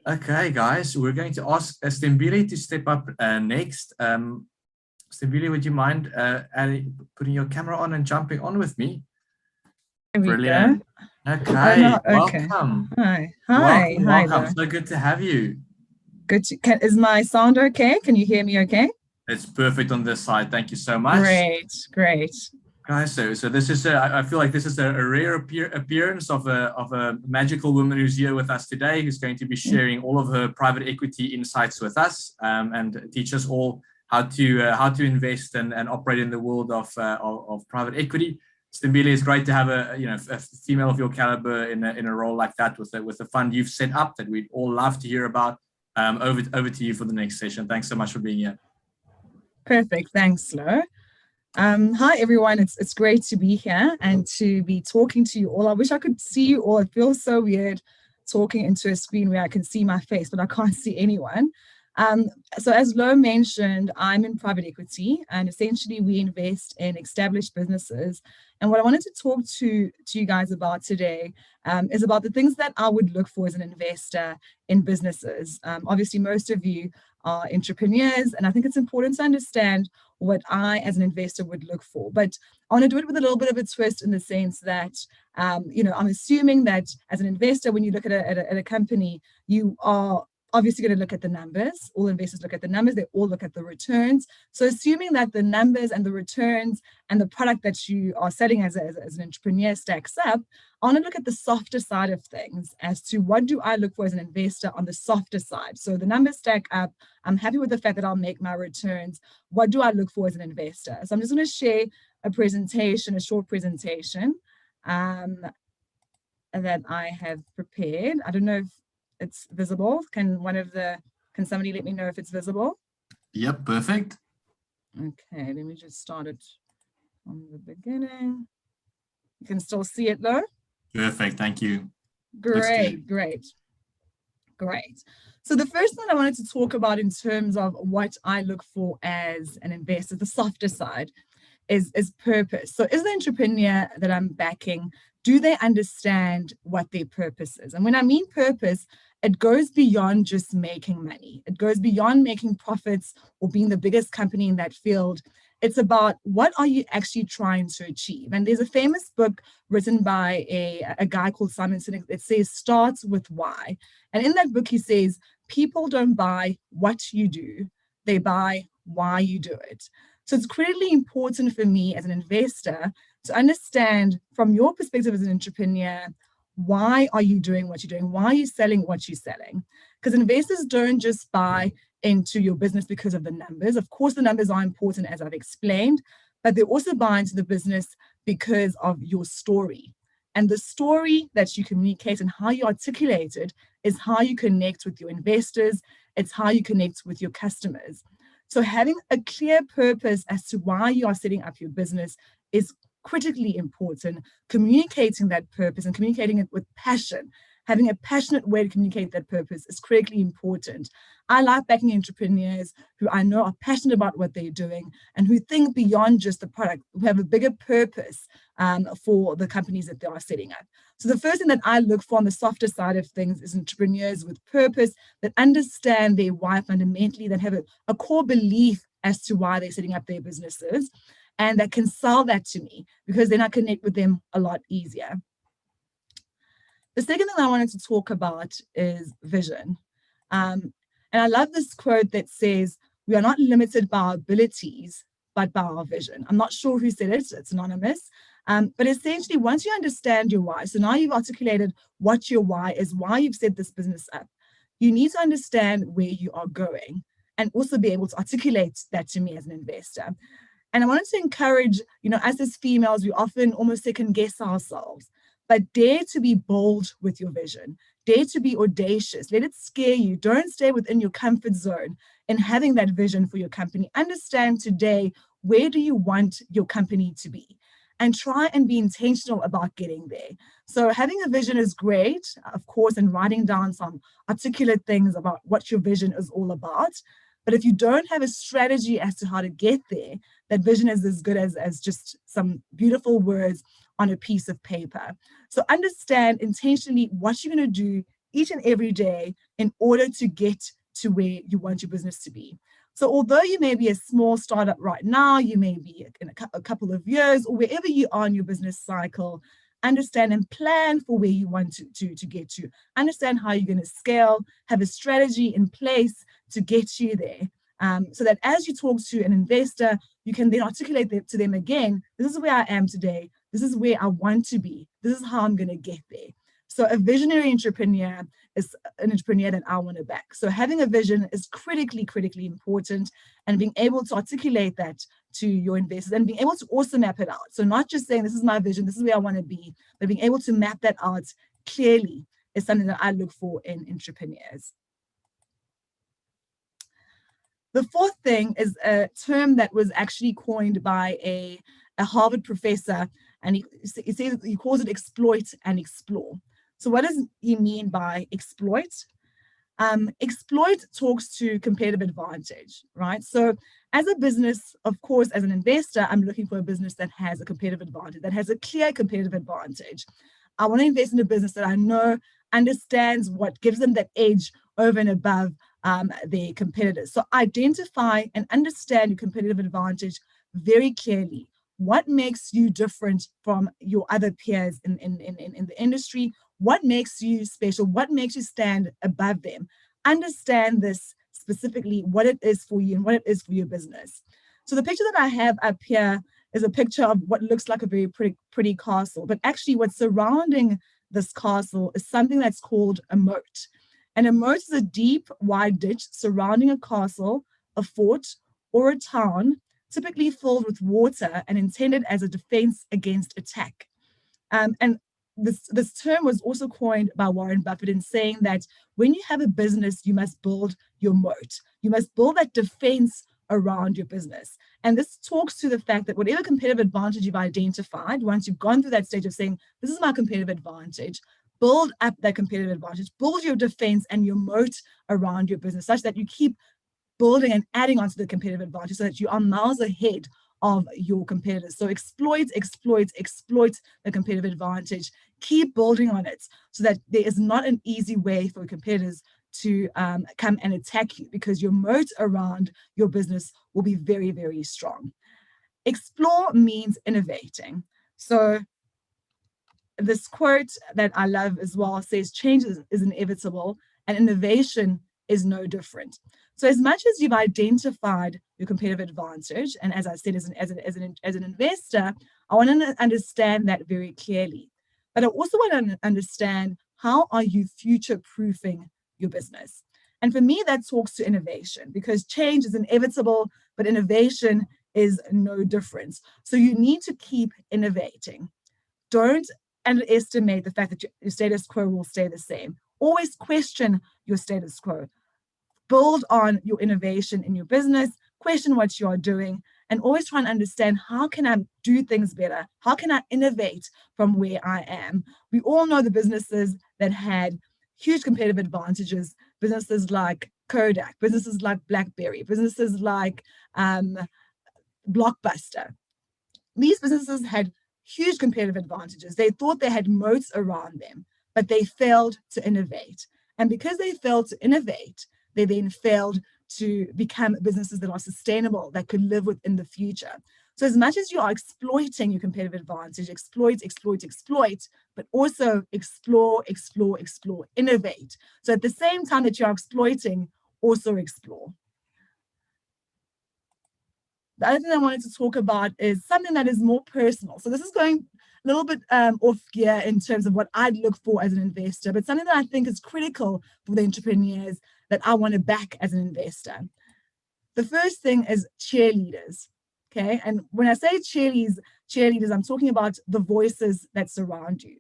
Okay, guys, we're going to ask Sthembile to step up next. Sthembile, would you mind putting your camera on and jumping on with me? There we go. Brilliant. Oh Okay, no, okay. welcome. Hi, Welcome, hi welcome. there. So good to have you. Is my sound okay? Can you hear me okay? It's perfect on this side. Thank you so much. Great. Guys, so this is I feel like this is a rare appearance of a magical woman who's here with us today, who's going to be sharing all of her private equity insights with us, and teach us all how to invest and operate in the world of private equity. Sthembile, it's great to have a female of your caliber in a role like that with the fund you've set up that we'd all love to hear about. Over to you for the next session. Thanks so much for being here. Perfect. Thanks, Lo. Hi everyone, it's great to be here and to be talking to you all. I wish I could see you all. It feels so weird talking into a screen where I can see my face, but I can't see anyone. So as Lo mentioned, I'm in private equity, and essentially we invest in established businesses. And what I wanted to talk to you guys about today is about the things that I would look for as an investor in businesses. Obviously, most of you are entrepreneurs, and I think it's important to understand what I, as an investor, would look for. But I want to do it with a little bit of a twist in the sense that, I'm assuming that as an investor, when you look at a company, you are obviously going to look at the numbers. All investors look at the numbers. They all look at the returns. So assuming that the numbers and the returns and the product that you are selling as an entrepreneur stacks up, I want to look at the softer side of things as to what do I look for as an investor on the softer side. So the numbers stack up. I'm happy with the fact that I'll make my returns. What do I look for as an investor? So I'm just going to share a short presentation that I have prepared. I don't know if it's visible. Can somebody let me know if it's visible? Yep, perfect. Okay, let me just start it from the beginning. You can still see it though? Perfect, thank you. Great. So the first thing I wanted to talk about in terms of what I look for as an investor, the softer side, is purpose. So is the entrepreneur that I'm backing, do they understand what their purpose is? And when I mean purpose, it goes beyond just making money. It goes beyond making profits or being the biggest company in that field. It's about what are you actually trying to achieve? And there's a famous book written by a guy called Simon Sinek that says, starts with why. And in that book, he says, people don't buy what you do, they buy why you do it. So it's critically important for me as an investor to understand from your perspective as an entrepreneur, why are you doing what you're doing? Why are you selling what you're selling? Because investors don't just buy into your business because of the numbers. Of course, the numbers are important, as I've explained, but they also buy into the business because of your story. And the story that you communicate and how you articulate it is how you connect with your investors. It's how you connect with your customers. So having a clear purpose as to why you are setting up your business is critically important. Communicating that purpose and communicating it with passion, having a passionate way to communicate that purpose is critically important. I like backing entrepreneurs who I know are passionate about what they're doing and who think beyond just the product, who have a bigger purpose for the companies that they are setting up. So the first thing that I look for on the softer side of things is entrepreneurs with purpose that understand their why fundamentally, that have a core belief as to why they're setting up their businesses, and that can sell that to me because then I connect with them a lot easier. The second thing I wanted to talk about is vision. And I love this quote that says, we are not limited by our abilities, but by our vision. I'm not sure who said it, it's anonymous. But essentially, once you understand your why, so now you've articulated what your why is, why you've set this business up, you need to understand where you are going and also be able to articulate that to me as an investor. And I wanted to encourage, us as females, we often almost second guess ourselves, but dare to be bold with your vision. Dare to be audacious. Let it scare you. Don't stay within your comfort zone in having that vision for your company. Understand today, where do you want your company to be? And try and be intentional about getting there. So having a vision is great, of course, and writing down some articulate things about what your vision is all about. But if you don't have a strategy as to how to get there, that vision is as good as just some beautiful words on a piece of paper. So understand intentionally what you're going to do each and every day in order to get to where you want your business to be. So although you may be a small startup right now, you may be in a couple of years, or wherever you are in your business cycle, understand and plan for where you want to get to. Understand how you're going to scale, have a strategy in place to get you there. So that as you talk to an investor, you can then articulate to them again, this is where I am today. This is where I want to be. This is how I'm going to get there. So a visionary entrepreneur is an entrepreneur that I want to back. So having a vision is critically important, and being able to articulate that to your investors and being able to also map it out. So not just saying, this is my vision, this is where I want to be, but being able to map that out clearly is something that I look for in entrepreneurs. The fourth thing is a term that was actually coined by a Harvard professor, and he calls it exploit and explore. So what does he mean by exploit? Exploit talks to competitive advantage, right? So as a business, of course, as an investor, I'm looking for a business that has a competitive advantage, that has a clear competitive advantage. I want to invest in a business that I know understands what gives them that edge over and above their competitors. So identify and understand your competitive advantage very clearly. What makes you different from your other peers in the industry? What makes you special? What makes you stand above them? Understand this specifically, what it is for you and what it is for your business. So the picture that I have up here is a picture of what looks like a very pretty castle, but actually what's surrounding this castle is something that's called a moat. And a moat is a deep, wide ditch surrounding a castle, a fort, or a town, typically filled with water and intended as a defense against attack. And this term was also coined by Warren Buffett in saying that when you have a business, you must build your moat. You must build that defense around your business. And this talks to the fact that whatever competitive advantage you've identified, once you've gone through that stage of saying, this is my competitive advantage, build up that competitive advantage, build your defense and your moat around your business such that you keep building and adding onto the competitive advantage so that you are miles ahead of your competitors. So exploit the competitive advantage, keep building on it so that there is not an easy way for competitors to come and attack you, because your moat around your business will be very, very strong. Explore means innovating. So this quote that I love as well says, change is inevitable and innovation is no different. So as much as you've identified your competitive advantage, and as I said, as an investor, I want to understand that very clearly. But I also want to understand, how are you future-proofing your business? And for me, that talks to innovation, because change is inevitable, but innovation is no different. So you need to keep innovating. Don't underestimate the fact that your status quo will stay the same. Always question your status quo. Build on your innovation in your business, question what you are doing, and always try and understand, how can I do things better? How can I innovate from where I am? We all know the businesses that had huge competitive advantages, businesses like Kodak, businesses like BlackBerry, businesses like Blockbuster. These businesses had huge competitive advantages. They thought they had moats around them, but they failed to innovate. And because they failed to innovate, they then failed to become businesses that are sustainable, that could live within the future. So as much as you are exploiting your competitive advantage, exploit, but also explore, innovate. So at the same time that you are exploiting, also explore. The other thing I wanted to talk about is something that is more personal. So this is going a little bit off gear in terms of what I'd look for as an investor, but something that I think is critical for the entrepreneurs that I want to back as an investor. The first thing is cheerleaders, okay? And when I say cheerleaders, I'm talking about the voices that surround you.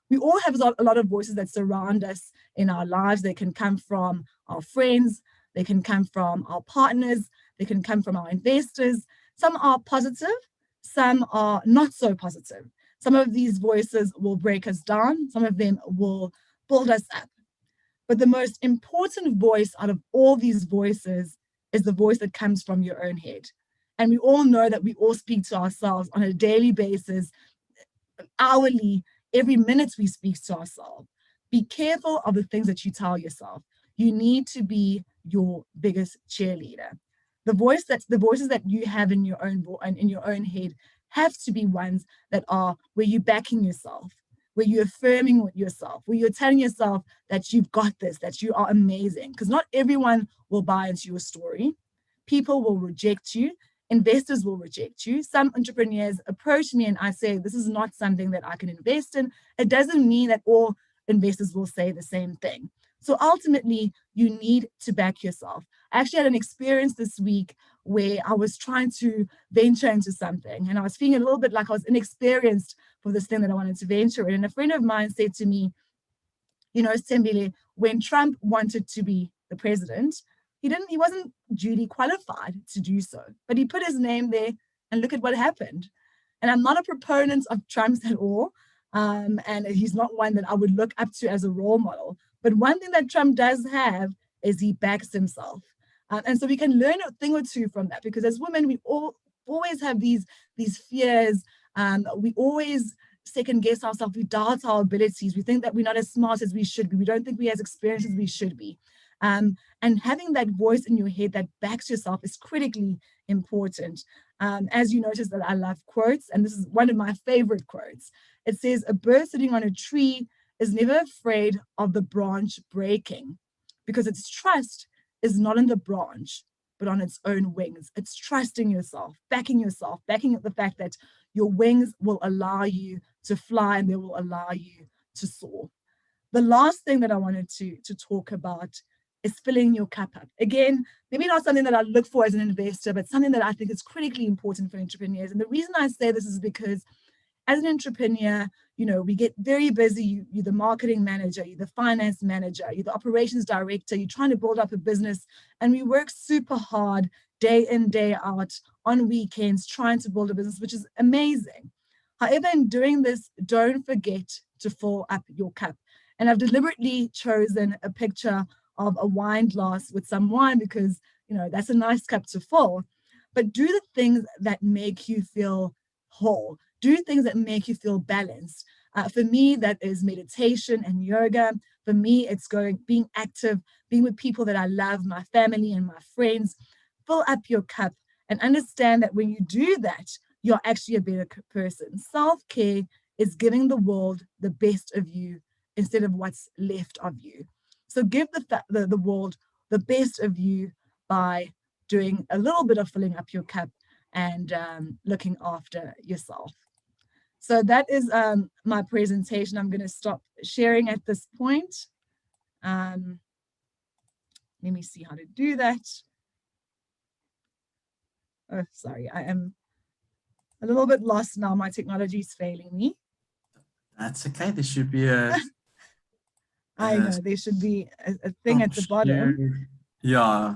We all have a lot of voices that surround us in our lives. They can come from our friends, they can come from our partners, they can come from our investors. Some are positive, some are not so positive. Some of these voices will break us down, some of them will build us up. But the most important voice out of all these voices is the voice that comes from your own head. And we all know that we all speak to ourselves on a daily basis, hourly, every minute we speak to ourselves. Be careful of the things that you tell yourself. You need to be your biggest cheerleader. The voices that you have in your own head have to be ones that are where you're backing yourself, where you're affirming yourself, where you're telling yourself that you've got this, that you are amazing. Because not everyone will buy into your story. People will reject you. Investors will reject you. Some entrepreneurs approach me and I say, this is not something that I can invest in. It doesn't mean that all investors will say the same thing. So ultimately, you need to back yourself. I actually had an experience this week where I was trying to venture into something and I was feeling a little bit like I was inexperienced for this thing that I wanted to venture in. And a friend of mine said to me, you know, Sthembile, when Trump wanted to be the president, he wasn't duly qualified to do so, but he put his name there and look at what happened. And I'm not a proponent of Trump's at all. And he's not one that I would look up to as a role model. But one thing that Trump does have is he backs himself. And so we can learn a thing or two from that, because as women, we always have these fears. We always second guess ourselves. We doubt our abilities. We think that we're not as smart as we should be. We don't think we're as experienced as we should be. And having that voice in your head that backs yourself is critically important. As you notice that I love quotes, and this is one of my favorite quotes. It says, a bird sitting on a tree is never afraid of the branch breaking, because its trust is not in the branch, but on its own wings. It's trusting yourself, backing up the fact that your wings will allow you to fly and they will allow you to soar. The last thing that I wanted to talk about is filling your cup up. Again, maybe not something that I look for as an investor, but something that I think is critically important for entrepreneurs. And the reason I say this is because as an entrepreneur, you know, we get very busy. You're the marketing manager, you're the finance manager, you're the operations director, you're trying to build up a business, and we work super hard day in, day out, on weekends, trying to build a business, which is amazing. However, in doing this, don't forget to fill up your cup. And I've deliberately chosen a picture of a wine glass with some wine because, you know, that's a nice cup to fill. But do the things that make you feel whole. Do things that make you feel balanced. For me, that is meditation and yoga. For me, it's being active, being with people that I love, my family and my friends. Fill up your cup and understand that when you do that, you're actually a better person. Self-care is giving the world the best of you instead of what's left of you. So give the world the best of you by doing a little bit of filling up your cup and looking after yourself. So that is my presentation. I'm going to stop sharing at this point. Let me see how to do that. Oh, sorry, I am a little bit lost now. My technology is failing me. That's okay. There should be a... I know, there should be a thing at the bottom. Yeah.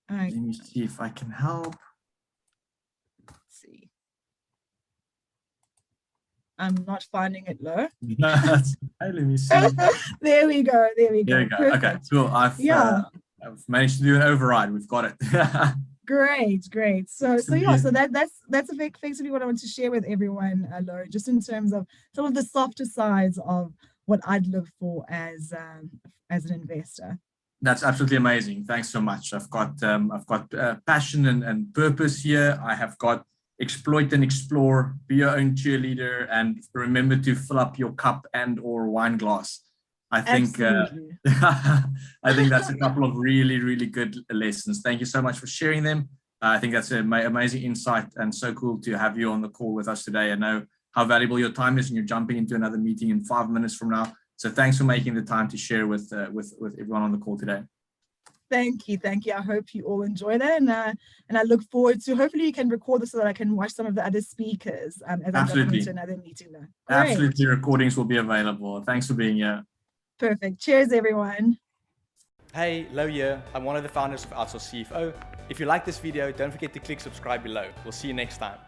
Let me see if I can help. Let's see. I'm not finding it, low. Let me see. There we go. There we go. Perfect. Okay, cool. I've managed to do an override. We've got it. Great. So yeah, so that's effectively what I want to share with everyone, Laura, just in terms of some of the softer sides of what I'd look for as an investor. That's absolutely amazing. Thanks so much. I've got passion and purpose here. I have got exploit and explore, be your own cheerleader, and remember to fill up your cup and or wine glass. I think I think that's a couple of really, really good lessons. Thank you so much for sharing them. I think that's an amazing insight and so cool to have you on the call with us today. I know how valuable your time is, and you're jumping into another meeting in 5 minutes from now. So thanks for making the time to share with everyone on the call today. Thank you. I hope you all enjoy that, and I look forward to, hopefully you can record this so that I can watch some of the other speakers as I jump into another meeting now. Absolutely, recordings will be available. Thanks for being here. Perfect. Cheers, everyone. Hey, Lo here. I'm one of the founders of Outsource CFO. If you like this video, don't forget to click subscribe below. We'll see you next time.